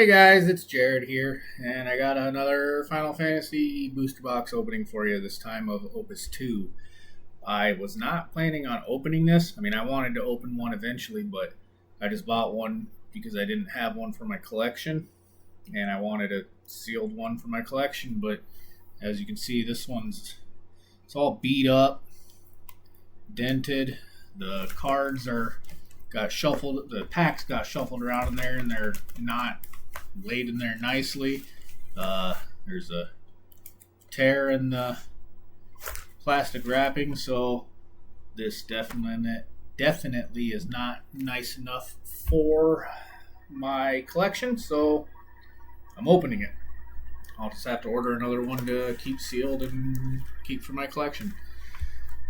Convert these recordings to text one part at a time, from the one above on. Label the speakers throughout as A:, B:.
A: Hey guys, it's Jared here, and I got another Final Fantasy booster box opening for you, this time of Opus 2. I was not planning on opening this. I mean, I wanted to open one eventually, but I just bought one because I didn't have one for my collection, and I wanted a sealed one for my collection, but as you can see, it's all beat up, dented. The cards are got shuffled, the packs got shuffled around in there, and they're not laid in there nicely. There's a tear in the plastic wrapping, so this definitely is not nice enough for my collection, so I'm opening it. I'll just have to order another one to keep sealed and keep for my collection.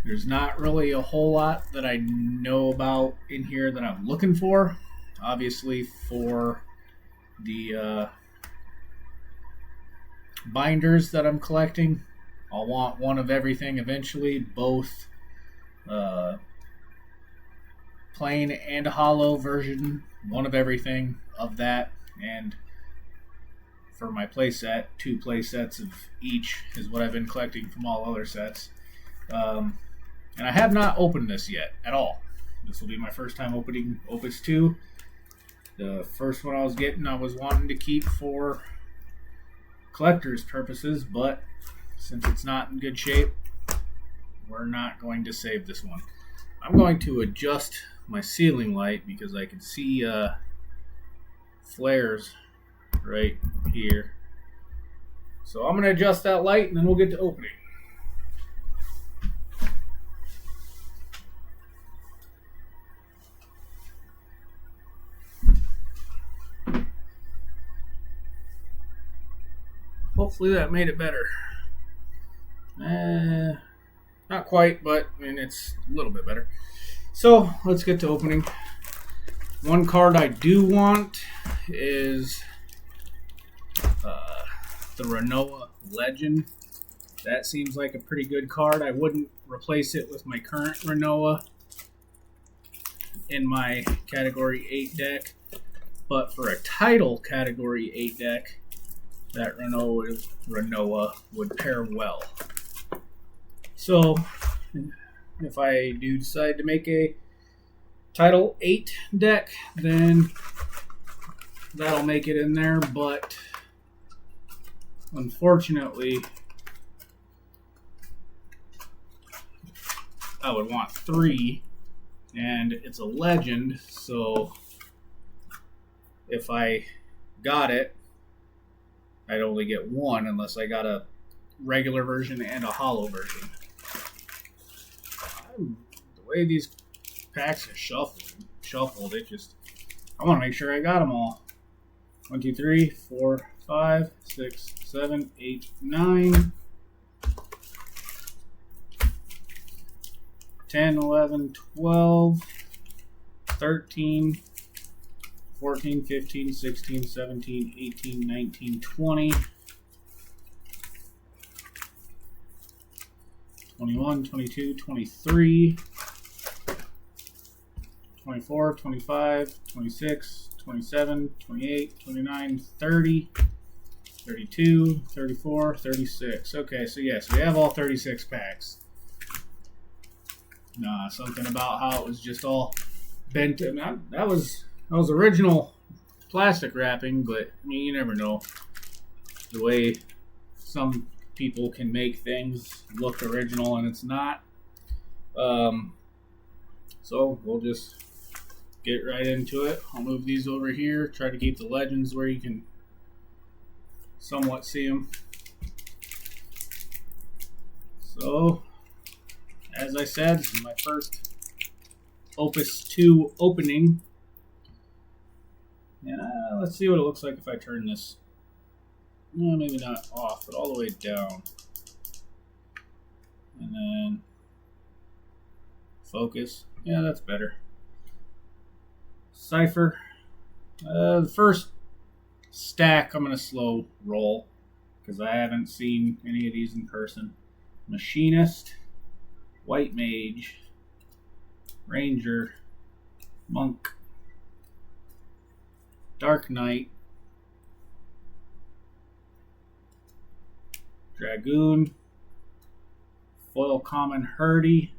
A: There's not really a whole lot that I know about in here that I'm looking for. Obviously, for the binders that I'm collecting, I'll want one of everything eventually, both plain and a hollow version, one of everything of that, and for my playset, 2 playsets of each is what I've been collecting from all other sets. And I have not opened this yet at all. This will be my first time opening Opus 2. The first one I was getting, I was wanting to keep for collector's purposes, but since it's not in good shape, we're not going to save this one. I'm going to adjust my ceiling light because I can see flares right here. So I'm going to adjust that light and then we'll get to opening. Hopefully that made it better. Not quite, but I mean, it's a little bit better. So let's get to opening. One card I do want is the Renoa Legend. That seems like a pretty good card. I wouldn't replace it with my current Renoa in my Category 8 deck, but for a title Category 8 deck, that Renoa would pair well. So, if I do decide to make a Title 8 deck, then that'll make it in there, but unfortunately, I would want 3, and it's a legend, so if I got it, I'd only get 1 unless I got a regular version and a hollow version. The way these packs are shuffled, I want to make sure I got them all. 1, 2, 3, 4, 5, 6, 7, 8, 9, 10, 11, 12, 13, 14, 15, 16, 17, 18, 19, 20, 21, 22, 23, 24, 25, 26, 27, 28, 29, 30, 32, 34, 36. Okay, so yes, we have all 36 packs. Something about how it was just all bent. That was original plastic wrapping, but I mean, you never know. The way some people can make things look original and it's not. So we'll just get right into it. I'll move these over here. Try to keep the legends where you can somewhat see them. So, as I said, this is my first Opus 2 opening. Yeah, let's see what it looks like if I turn this, maybe not off, but all the way down. And then focus. Yeah, that's better. Cipher. The first stack I'm going to slow roll because I haven't seen any of these in person. Machinist, White Mage, Ranger, Monk, Dark Knight, Dragoon, foil common Hurdy,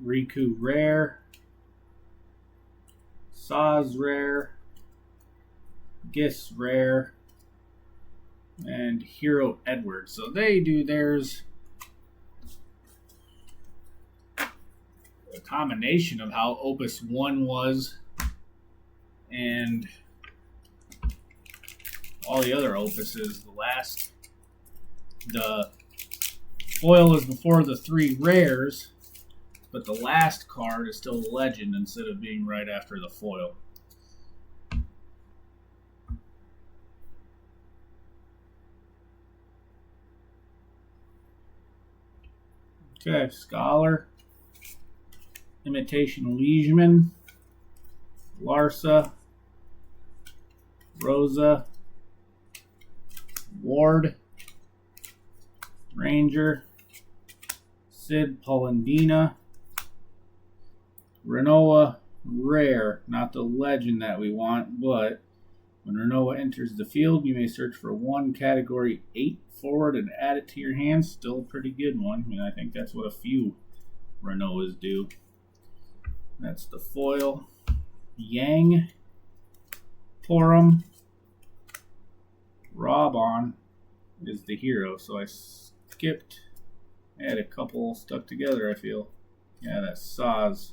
A: Riku rare, Saz rare, Gis rare, and Hero Edward. So they do theirs a combination of how Opus 1 was and all the other Opuses. The foil is before the 3 rares, but the last card is still a legend instead of being right after the foil. Okay, Scholar, Imitation Liegeman, Larsa, Rosa, Ward, Ranger, Sid Polendina, Renoa rare, not the legend that we want, but when Renoa enters the field, you may search for one category 8 forward and add it to your hand. Still a pretty good one. I mean, I think that's what a few Renoas do. That's the foil. Yang, Porum, Robon is the hero, so I skipped. I had a couple stuck together, I feel. Yeah, that Saz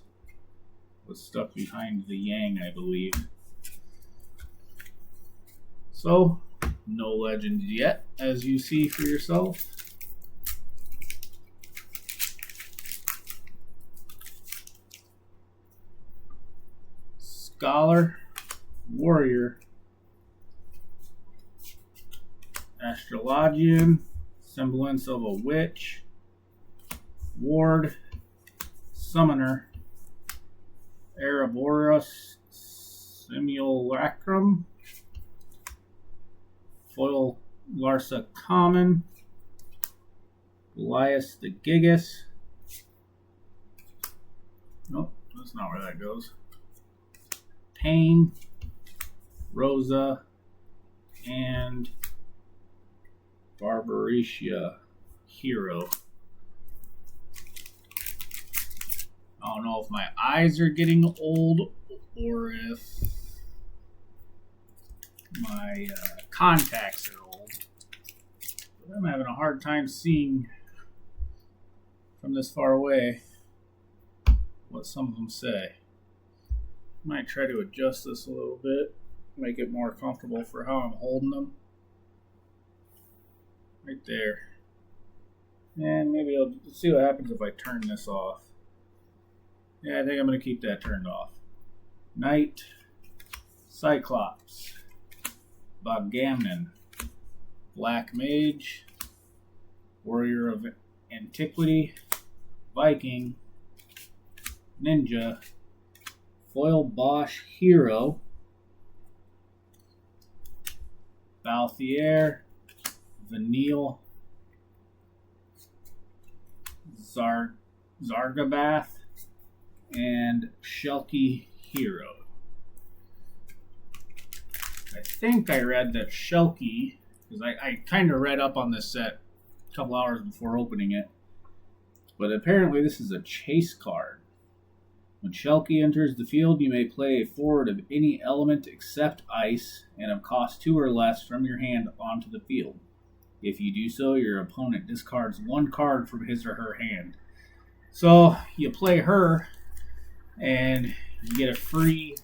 A: was stuck behind the Yang, I believe. So, no legend yet, as you see for yourself. Scholar, Warrior, Astrologian, Semblance of a Witch, Ward, Summoner, Ereborus, Simulacrum, foil Larsa Common, Elias the Gigas. Nope, that's not where that goes. Pain, Rosa, and Barbaricia Hero. I don't know if my eyes are getting old or if my contacts are old. But I'm having a hard time seeing from this far away what some of them say. Might try to adjust this a little bit, make it more comfortable for how I'm holding them. Right there. And maybe I'll see what happens if I turn this off. Yeah, I think I'm going to keep that turned off. Knight, Cyclops, Boggamnon, Black Mage, Warrior of Antiquity, Viking, Ninja, Foil Bosch Hero, Balthier, Vanille, Zargabath, and Shelky Hero. I think I read that Shelky, because I kind of read up on this set a couple hours before opening it, but apparently this is a chase card. When Shelky enters the field, you may play a forward of any element except ice and of cost 2 or less from your hand onto the field. If you do so, your opponent discards 1 card from his or her hand. So you play her, and you get a free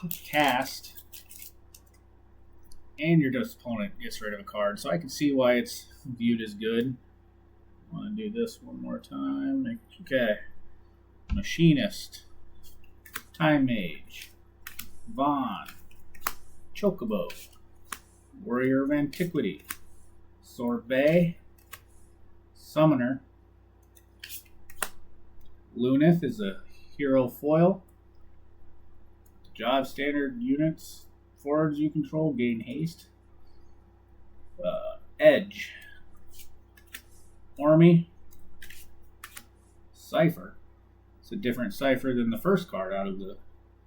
A: cast, and your opponent gets rid of a card. So I can see why it's viewed as good. I want to do this one more time. Okay. Machinist, Time Mage, Vaughn, Chocobo, Warrior of Antiquity, Sorbet, Summoner, Lunith is a hero foil. Job standard units, forwards you control gain haste. Edge, Ormy, Cipher. It's a different Cipher than the first card out of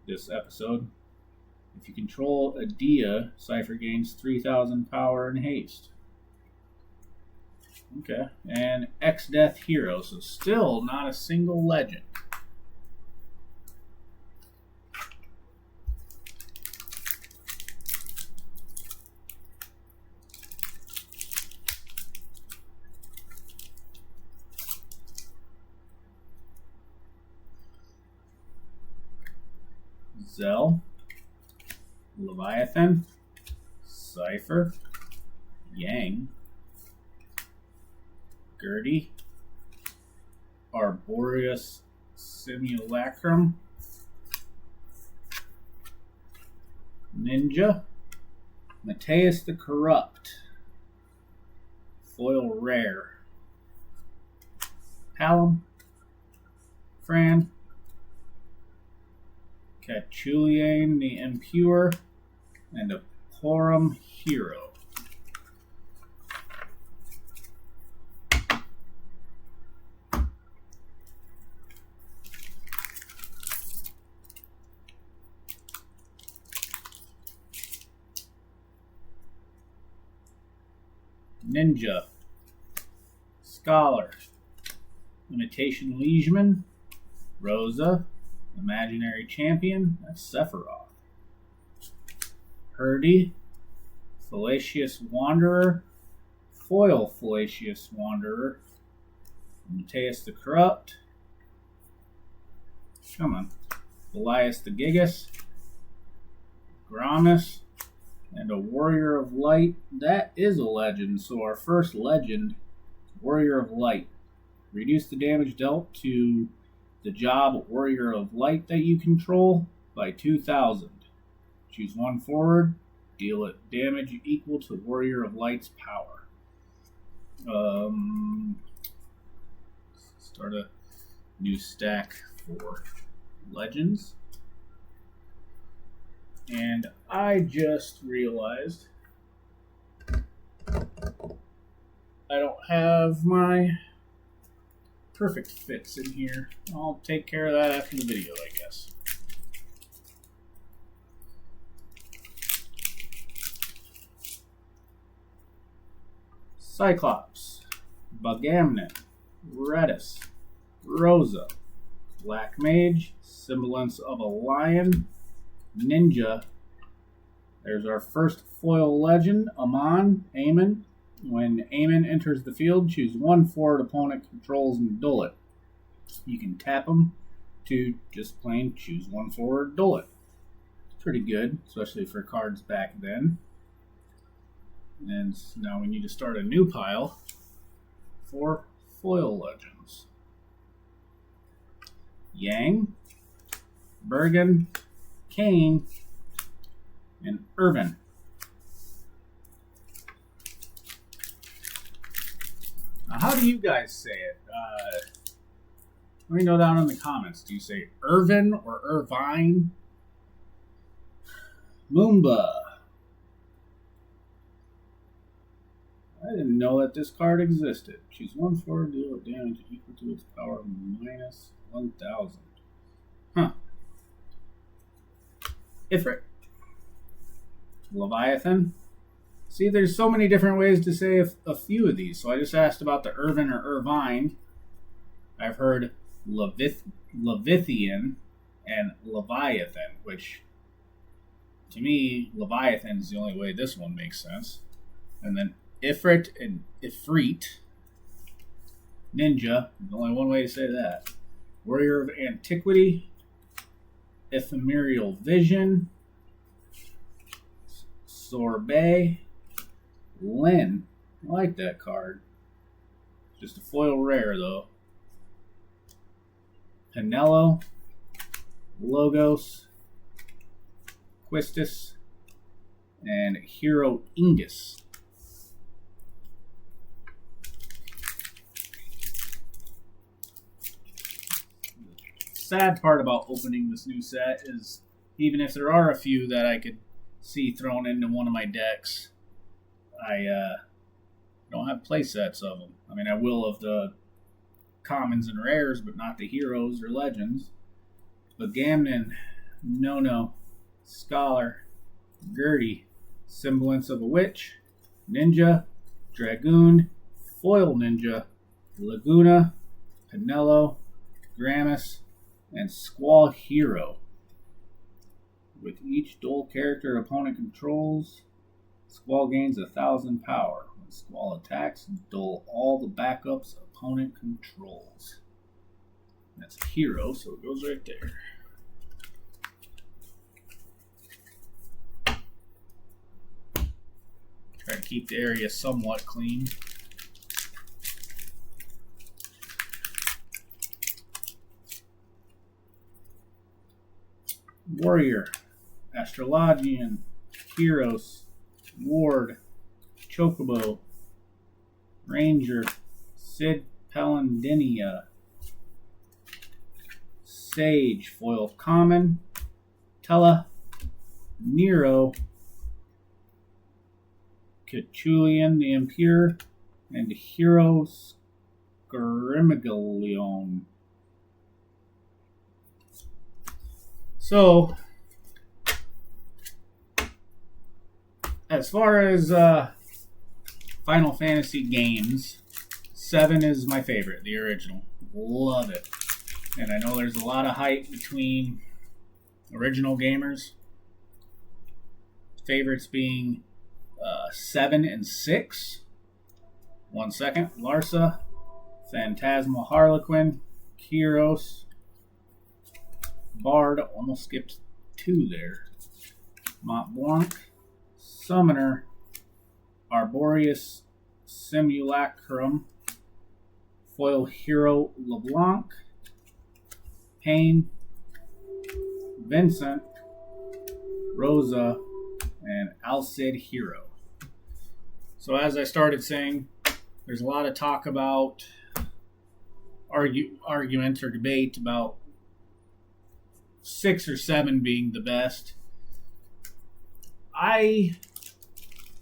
A: this episode. If you control a Dia, Cypher gains 3,000 power and haste. Okay. And X-Death Hero, so still not a single legend. Zell, Leviathan, Cypher, Yang, Gertie, Arboreus Simulacrum, Ninja, Mateus the Corrupt, Foil Rare, Hallam, Fran, Cachulian the Impure, and a Porum Hero. Ninja, Scholar, Imitation Liegeman, Rosa, Imaginary Champion, that's Sephiroth. Herdy, Fallacious Wanderer, Foil Fallacious Wanderer, Mateus the Corrupt, come on, Elias the Gigas, Gramus, and a Warrior of Light. That is a legend, so our first legend, Warrior of Light. Reduce the damage dealt to the job Warrior of Light that you control by 2,000. Choose one forward, deal it damage equal to Warrior of Light's power. Start a new stack for legends. And I just realized I don't have my perfect fits in here. I'll take care of that after the video, I guess. Cyclops, Bagamnet, Redis, Rosa, Black Mage, Semblance of a Lion, Ninja. There's our first foil legend, Amon, Amon. When Amon enters the field, choose one forward opponent controls and duel it. You can tap them to just plain choose one forward, duel it. Pretty good, especially for cards back then. And now we need to start a new pile for foil legends. Yang, Bergen, Kane, and Irvin. Now, how do you guys say it? Let me know down in the comments. Do you say Irvin or Irvine? Moomba. I didn't know that this card existed. Choose one forward, deal damage equal to its power minus 1,000. Huh. Ifrit. Leviathan. See, there's so many different ways to say a few of these. So I just asked about the Irvin or Irvine. I've heard Levithian and Leviathan, which to me, Leviathan is the only way this one makes sense. And then Ifrit and Ifrit. Ninja, there's only one way to say that. Warrior of Antiquity. Ephemeral Vision. Sorbet. Lin. I like that card. Just a foil rare, though. Pinello. Logos. Quistis. And Hero Ingus. Sad part about opening this new set is even if there are a few that I could see thrown into one of my decks, I don't have play sets of them. I mean, I will of the commons and rares, but not the heroes or legends. But Gamnon, no. Scholar, Gertie, Semblance of a Witch, Ninja, Dragoon, Foil Ninja, Laguna, Pinello, Gramus, and Squall Hero. With each dual character opponent controls, Squall gains 1,000 power. When Squall attacks, dull all the backups opponent controls. That's a hero, so it goes right there. Try to keep the area somewhat clean. Warrior, Astrologian, Heroes, Ward, Chocobo, Ranger, Sid Palandinia, Sage, Foil Common, Tella, Nero, Cachulian the Impure, and Hero Scrimmagalion. So, as far as Final Fantasy games, 7 is my favorite, the original. Love it. And I know there's a lot of hype between original gamers. Favorites being 7 and 6. 1 second. Larsa, Phantasmal Harlequin, Kyros, Bard, almost skipped 2 there. Mont Blanc, Summoner, Arboreus Simulacrum, Foil Hero LeBlanc, Pain, Vincent, Rosa, and Alcid Hero. So as I started saying, there's a lot of talk about argument or debate about 6 or 7 being the best. I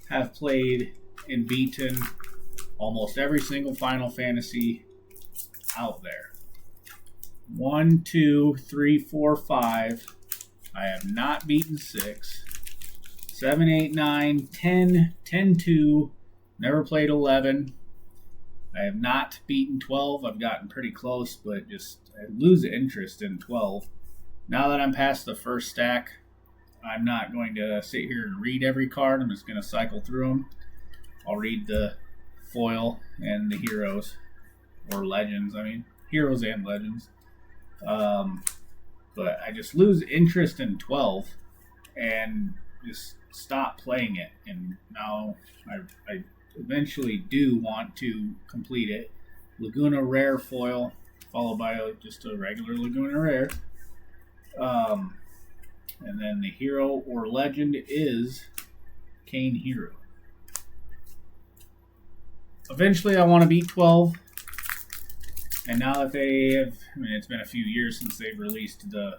A: have played and beaten almost every single Final Fantasy out there. 1, 2, 3, 4, 5. I have not beaten 6. 7, 8, 9, 10, 10, 2. Never played 11. I have not beaten 12. I've gotten pretty close, but just I lose interest in 12. Now that I'm past the first stack, I'm not going to sit here and read every card. I'm just going to cycle through them. I'll read the foil and the heroes, or legends. I mean, heroes and legends. But I just lose interest in 12 and just stop playing it. And now I eventually do want to complete it. Laguna Rare foil, followed by just a regular Laguna Rare. And then the hero or legend is Kane Hero. Eventually I want to beat 12. And now that they have, I mean, it's been a few years since they've released the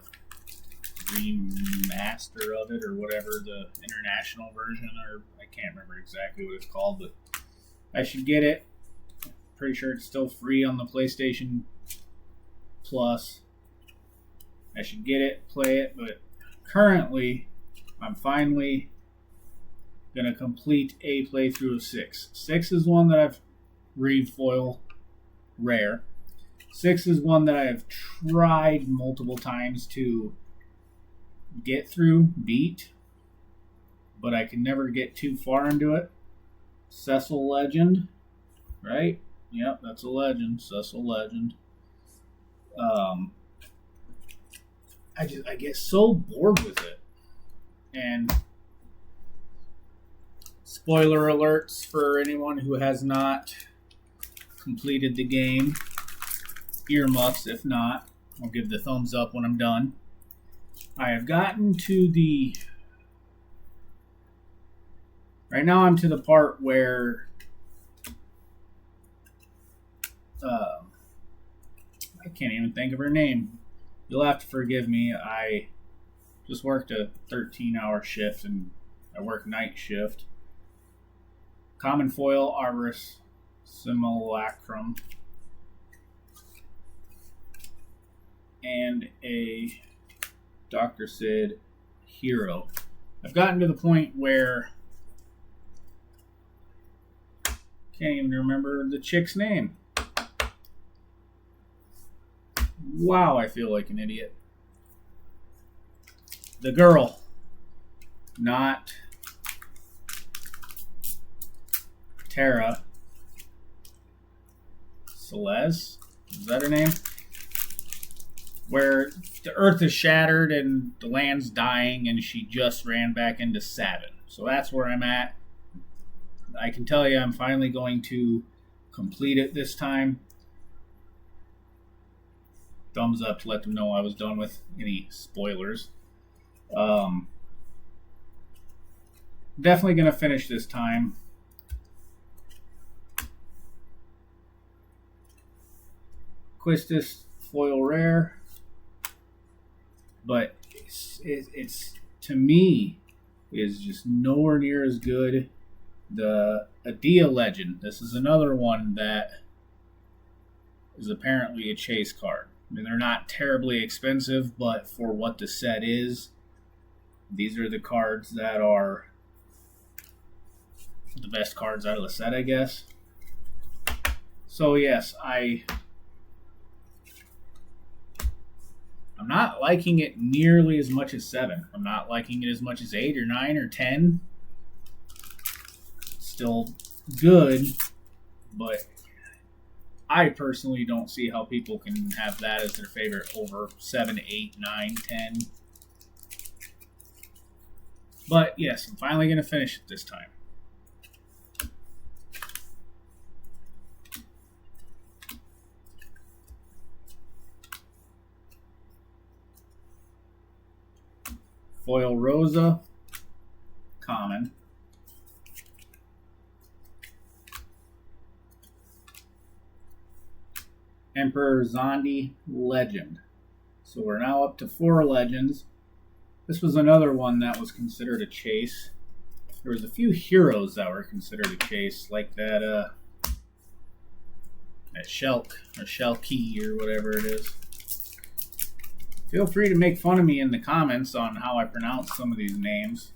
A: remaster of it or whatever, the international version, or I can't remember exactly what it's called, but I should get it. Pretty sure it's still free on the PlayStation Plus. I should get it, play it, but currently I'm finally going to complete a playthrough of 6. 6 is one that I've refoil rare. 6 is one that I have tried multiple times to get through, beat, but I can never get too far into it. Cecil Legend, right? Yep, that's a legend. Cecil Legend. I get so bored with it. And spoiler alerts for anyone who has not completed the game. Earmuffs if not. I'll give the thumbs up when I'm done. I have gotten to the... Right now I'm to the part where I can't even think of her name. You'll have to forgive me. I just worked a 13-hour shift and I work night shift. Common foil Arboreus Simulacrum. And a Dr. Sid Hero. I've gotten to the point where I can't even remember the chick's name. Wow, I feel like an idiot. The girl, not Tara. Celeste? Is that her name? Where the earth is shattered and the land's dying and she just ran back into Savin. So that's where I'm at. I can tell you I'm finally going to complete it this time. Thumbs up to let them know I was done with any spoilers. Definitely going to finish this time. Quistis foil rare, but it's to me is just nowhere near as good. The Adia Legend. This is another one that is apparently a chase card. I mean, they're not terribly expensive, but for what the set is, these are the cards that are the best cards out of the set, I guess. So yes, I'm not liking it nearly as much as 7. I'm not liking it as much as 8 or 9 or 10. Still good, but I personally don't see how people can have that as their favorite over 7, 8, 9, 10. But yes, I'm finally going to finish it this time. Foil Rosa, common. Emperor Zondi, legend. So we're now up to 4 legends. This was another one that was considered a chase. There was a few heroes that were considered a chase, like that Shelk or Shelky or whatever it is. Feel free to make fun of me in the comments on how I pronounce some of these names.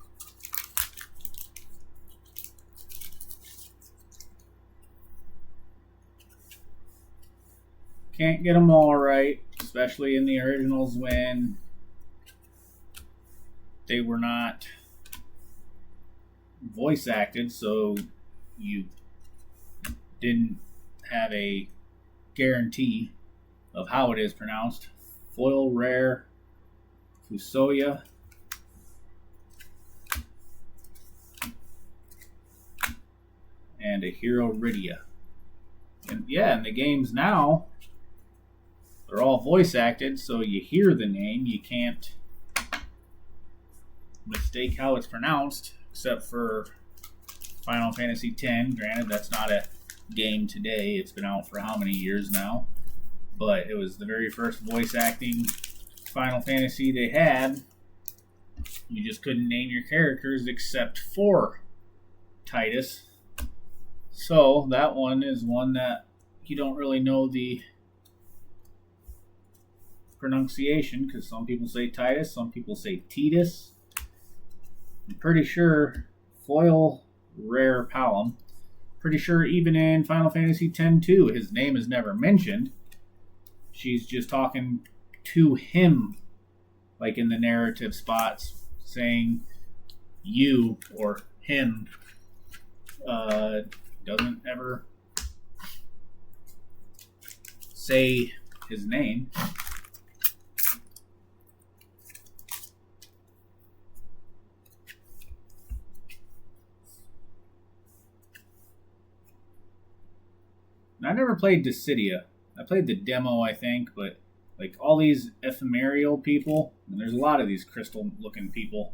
A: Can't get them all right, especially in the originals when they were not voice acted, so you didn't have a guarantee of how it is pronounced. Foil rare Fusoya. And a Hero Rydia. And yeah, in the games now, they're all voice acted, so you hear the name. You can't mistake how it's pronounced, except for Final Fantasy X. Granted, that's not a game today. It's been out for how many years now? But it was the very first voice acting Final Fantasy they had. You just couldn't name your characters except for Titus. So that one is one that you don't really know the pronunciation, because some people say Titus, some people say Titus. I'm pretty sure foil rare Palom. Pretty sure even in Final Fantasy X-2, his name is never mentioned. She's just talking to him, like in the narrative spots, saying you or him. Doesn't ever say his name. I never played Dissidia. I played the demo, I think, but like all these ephemeral people, and there's a lot of these crystal-looking people,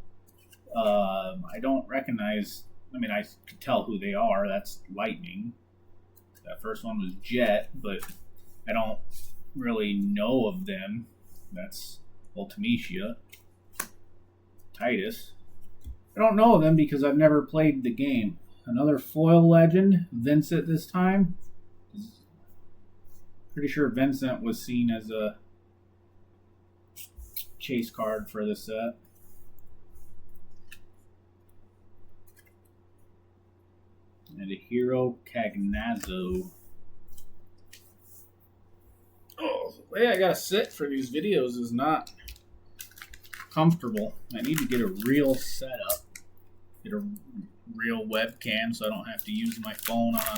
A: I don't recognize. I mean, I could tell who they are. That's Lightning. That first one was Jet, but I don't really know of them. That's Ultimecia. Titus. I don't know of them because I've never played the game. Another foil legend, Vincent this time. Pretty sure Vincent was seen as a chase card for the set. Hero Cagnazzo. Oh, the way I gotta sit for these videos is not comfortable. I need to get a real setup. Get a real webcam so I don't have to use my phone on a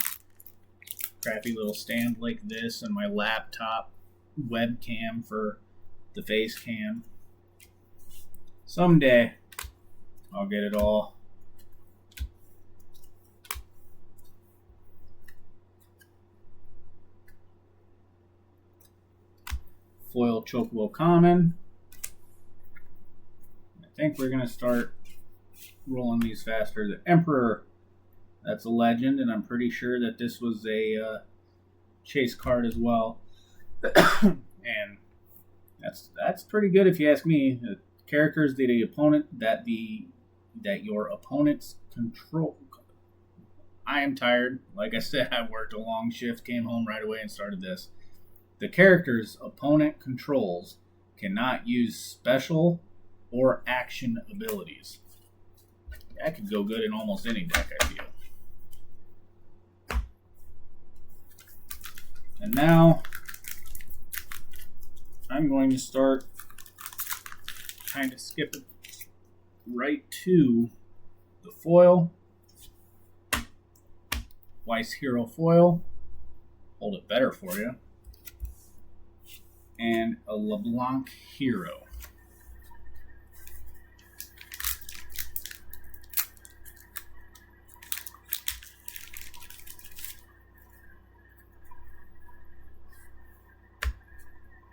A: crappy little stand like this and my laptop webcam for the face cam. Someday I'll get it all. Foil Chocobo Common. I think we're going to start rolling these faster. The Emperor, that's a legend, and I'm pretty sure that this was a chase card as well. And that's pretty good if you ask me. The characters that your opponents control. I am tired. Like I said, I worked a long shift, came home right away and started this. The character's opponent controls cannot use special or action abilities. That could go good in almost any deck, I feel. And now I'm going to start kind of skip it right to the foil. Weiss Hero foil. Hold it better for you. And a LeBlanc Hero.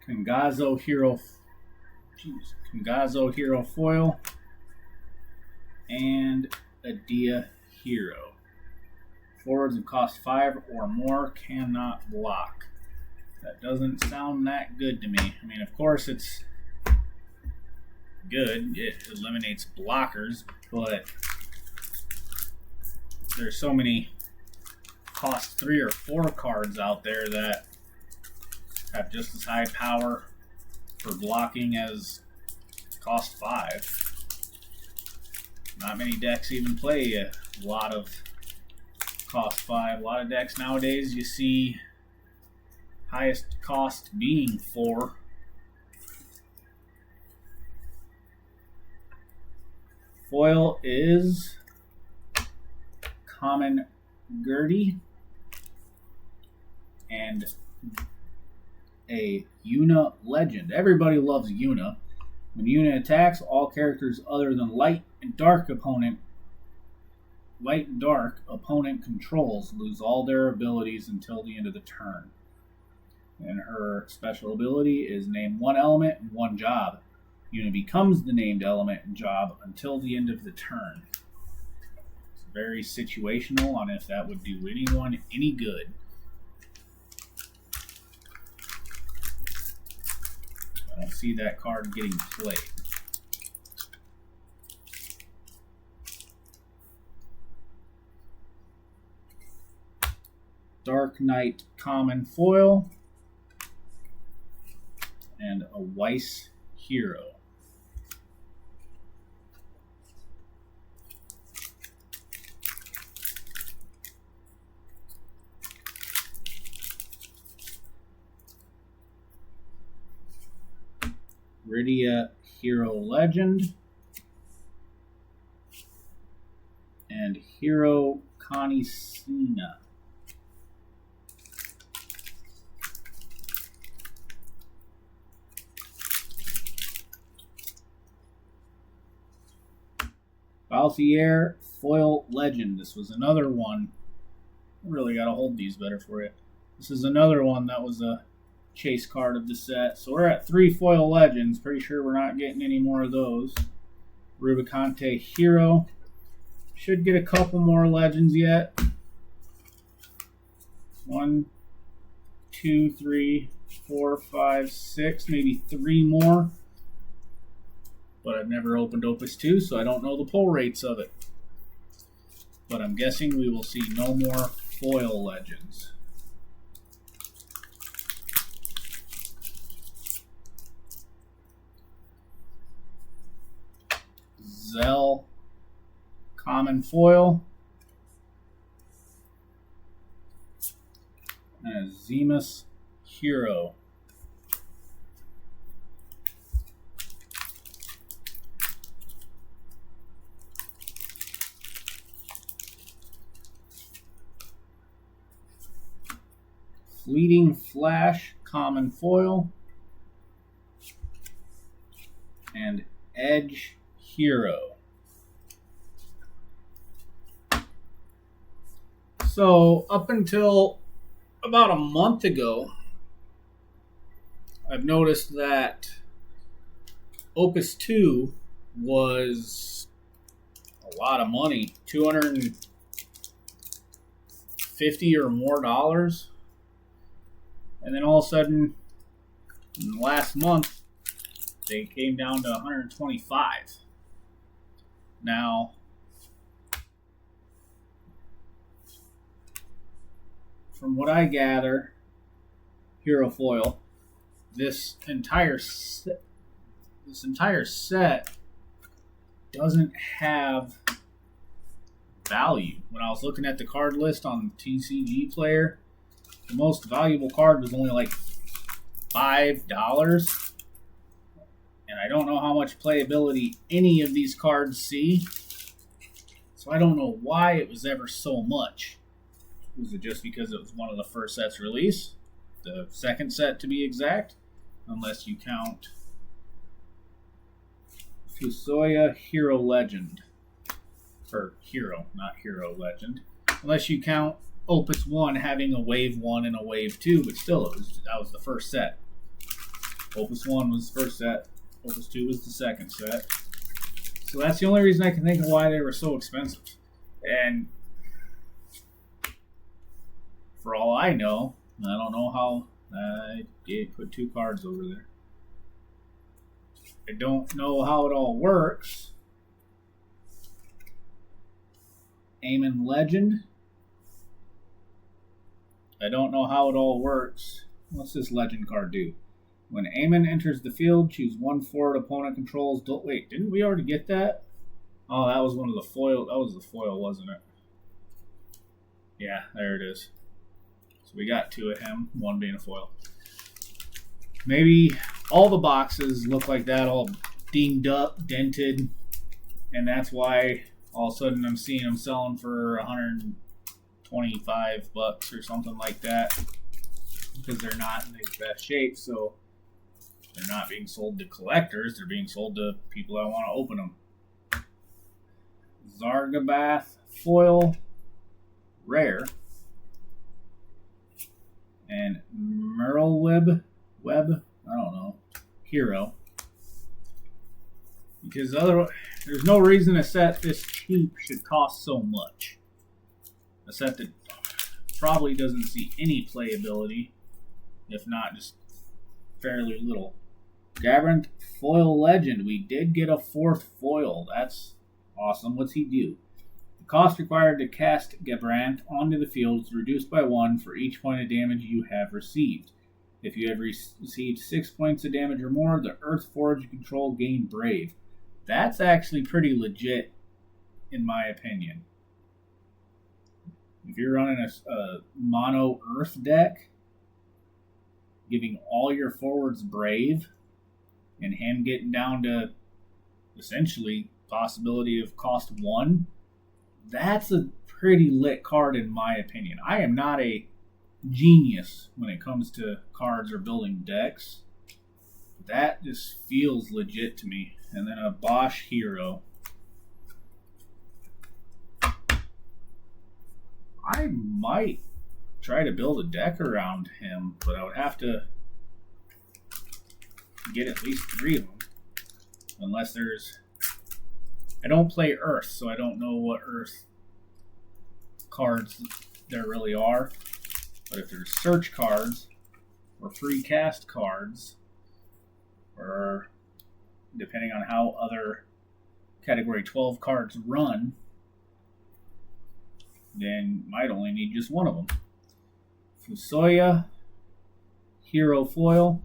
A: Cagnazzo Hero foil. And a Dia Hero. Forwards of cost 5 or more cannot block. That doesn't sound that good to me. I mean, of course it's good. It eliminates blockers, but there's so many cost 3 or 4 cards out there that have just as high power for blocking as cost 5. Not many decks even play a lot of cost 5. A lot of decks nowadays you see highest cost being 4. Foil is Common Gertie and a Yuna legend. Everybody loves Yuna. When Yuna attacks, all characters other than light and dark opponent controls lose all their abilities until the end of the turn. And her special ability is name one element and one job. Yuna becomes the named element and job until the end of the turn. It's very situational on if that would do anyone any good. I don't see that card getting played. Dark Knight Common Foil. And a Weiss Hero. Rydia Hero Legend. And Hero Conisina. Balthier Foil Legend. This was another one. I really got to hold these better for you. This is another one that was a chase card of the set. So we're at 3 Foil Legends. Pretty sure we're not getting any more of those. Rubicante Hero. Should get a couple more Legends yet. 1, 2, 3, 4, 5, 6. Maybe 3 more. But I've never opened Opus 2, so I don't know the pull rates of it. But I'm guessing we will see no more Foil Legends. Zell Common Foil. famous hero. Fleeting Flash, common foil. And Edge Hero. So up until about a month ago, I've noticed that Opus 2 was a lot of money, $250 or more dollars. And then all of a sudden, in the last month, they came down to 125. Now, from what I gather, Hero Foil, this entire set doesn't have value. When I was looking at the card list on TCG Player, the most valuable card was only like $5. And I don't know how much playability any of these cards see. So I don't know why it was ever so much. Was it just because it was one of the first sets released? The second set, to be exact. Unless you count Fusoya Hero Legend. Or Hero, not Hero Legend. Unless you count Opus 1 having a Wave 1 and a Wave 2. But still, that was the first set. Opus 1 was the first set. Opus 2 was the second set. So that's the only reason I can think of why they were so expensive. And for all I know, I don't know how I put 2 cards over there. I don't know how it all works. Aemon Legend. I don't know how it all works. What's this legend card do? When Aemon enters the field, choose one forward opponent controls. Wait, didn't we already get that? Oh, that was one of the foil. That was the foil, wasn't it? Yeah, there it is. So we got 2 of him, 1 being a foil. Maybe all the boxes look like that, all dinged up, dented, and that's why all of a sudden I'm seeing them selling for $125 or something like that, because they're not in the best shape. So they're not being sold to collectors; they're being sold to people that want to open them. Zargabath foil, rare, and Merleweb, I don't know, hero. Because otherwise, there's no reason a set this cheap should cost so much. A set that probably doesn't see any playability, if not just fairly little. Gabrant Foil Legend. We did get a 4th foil. That's awesome. What's he do? The cost required to cast Gabrant onto the field is reduced by 1 for each point of damage you have received. If you have received 6 points of damage or more, the Earth Forge you control gain Brave. That's actually pretty legit, in my opinion. If you're running a mono Earth deck, giving all your forwards Brave, and him getting down to essentially possibility of cost 1, that's a pretty lit card in my opinion. I am not a genius when it comes to cards or building decks. That just feels legit to me. And then a Bosch hero. I might try to build a deck around him, but I would have to get at least 3 of them. Unless there's... I don't play Earth, so I don't know what Earth cards there really are. But if there's search cards, or free cast cards, or depending on how other Category 12 cards run, then might only need just 1 of them. Fusoya, Hero Foil,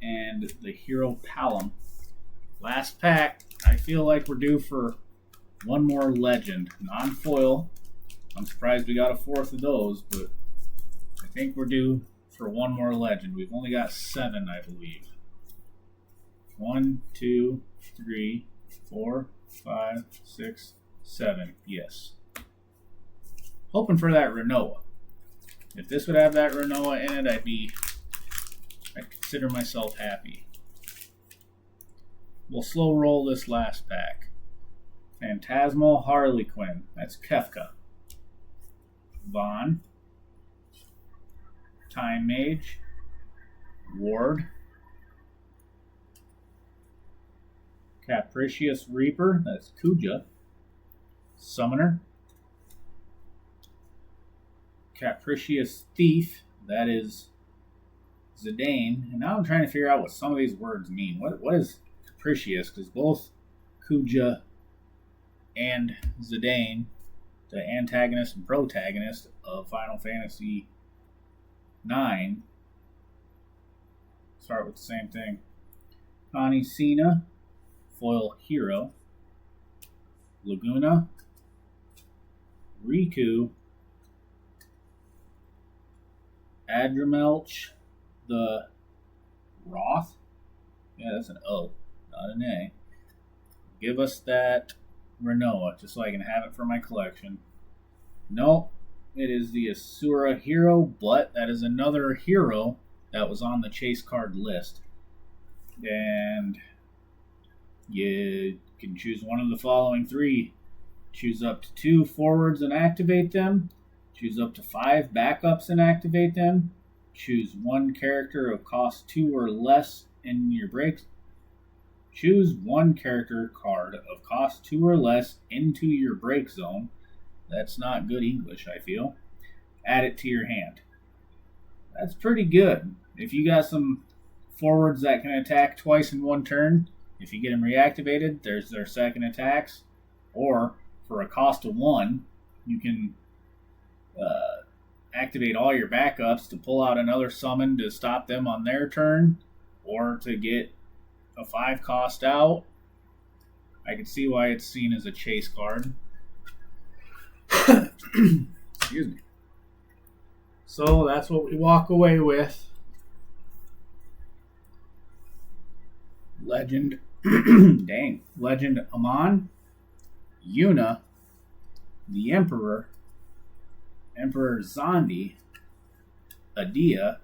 A: and the Hero Palom. Last pack. I feel like we're due for 1 more legend. Non-foil. I'm surprised we got a 4th of those, but I think we're due for one more legend. We've only got 7, I believe. 1, 2, 3, 4, 5, 6, 7. Yes. Hoping for that Renoa. If this would have that Renoa in it, I'd consider myself happy. We'll slow roll this last pack. Phantasmal Harlequin. That's Kefka. Vaughn. Time Mage. Ward. Capricious Reaper. That's Kuja. Summoner. Capricious Thief. That is Zidane. And now I'm trying to figure out what some of these words mean. What is capricious? Because both Kuja and Zidane, the antagonist and protagonist of Final Fantasy IX, start with the same thing. Connie Cena, foil hero. Laguna. Riku. Adramelch, the Roth. Yeah, that's an O, not an A. Give us that Renoa, just so I can have it for my collection. No, it is the Asura hero, but that is another hero that was on the chase card list. And you can choose one of the following 3. Choose up to 2 forwards and activate them. Choose up to 5 backups and activate them. Choose 1 character of cost 2 or less in your breaks. Choose 1 character card of cost 2 or less into your break zone. That's not good English, I feel. Add it to your hand. That's pretty good. If you got some forwards that can attack twice in 1 turn, if you get them reactivated, there's their second attacks. Or for a cost of 1, you can activate all your backups to pull out another summon to stop them on their turn, or to get a 5 cost out. I can see why it's seen as a chase card. Excuse me. So that's what we walk away with. Legend. Dang. Legend Amon. Yuna. The Emperor. Emperor Zandi, Adia,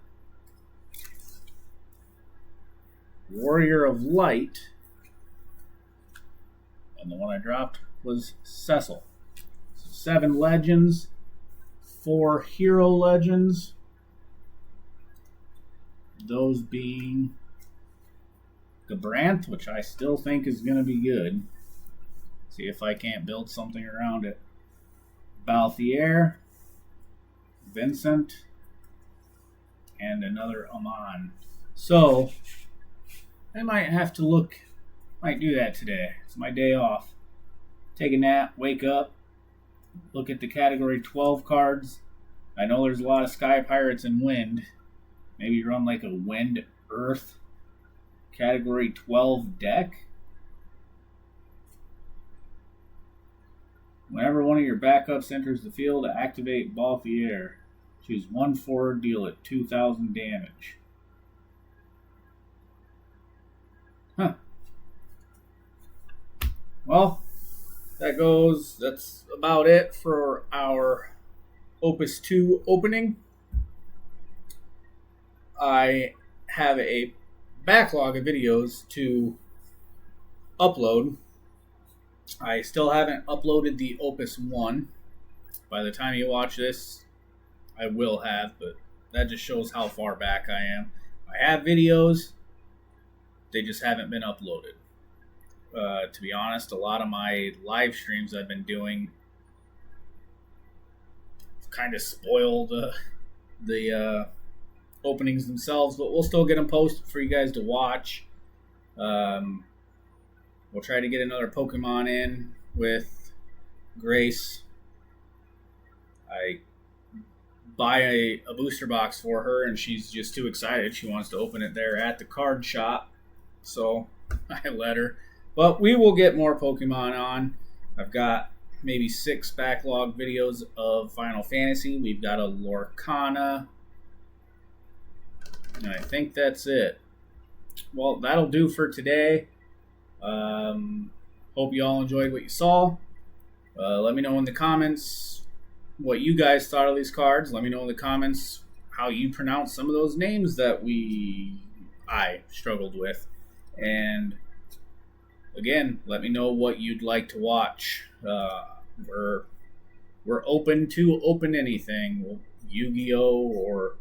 A: Warrior of Light, and the one I dropped was Cecil. So 7 legends, 4 hero legends, those being Gabranth, which I still think is going to be good. See if I can't build something around it. Balthier, Vincent, and another Amon. So I might do that today. It's my day off. Take a nap, wake up, look at the category 12 cards. I know there's a lot of Sky Pirates and Wind. Maybe run like a Wind Earth category 12 deck. Whenever one of your backups enters the field, activate Balthier. Choose 1 forward, deal it 2,000 damage. Huh. Well, that's about it for our Opus 2 opening. I have a backlog of videos to upload. I still haven't uploaded the Opus 1. By the time you watch this, I will have, but that just shows how far back I am. I have videos, they just haven't been uploaded. To be honest, a lot of my live streams I've been doing kind of spoil the openings themselves, but we'll still get them posted for you guys to watch. We'll try to get another Pokemon in with Grace. I buy a booster box for her, and she's just too excited. She wants to open it there at the card shop, so I let her. But we will get more Pokemon on. I've got maybe 6 backlog videos of Final Fantasy. We've got a Lorcana And I think that's it. Well, that'll do for today. Hope you all enjoyed what you saw. Let me know in the comments what you guys thought of these cards. Let me know in the comments how you pronounce some of those names that I struggled with. And again, let me know what you'd like to watch. We're open to anything. Yu-Gi-Oh! Or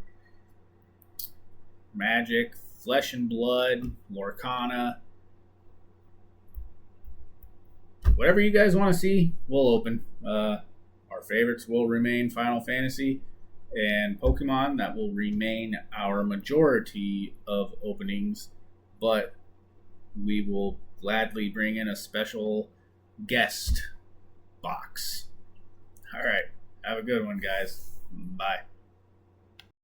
A: Magic, Flesh and Blood, Lorcana. Whatever you guys want to see, we'll open. Our favorites will remain Final Fantasy and Pokemon. That will remain our majority of openings, but we will gladly bring in a special guest box. All right. Have a good one, guys. Bye.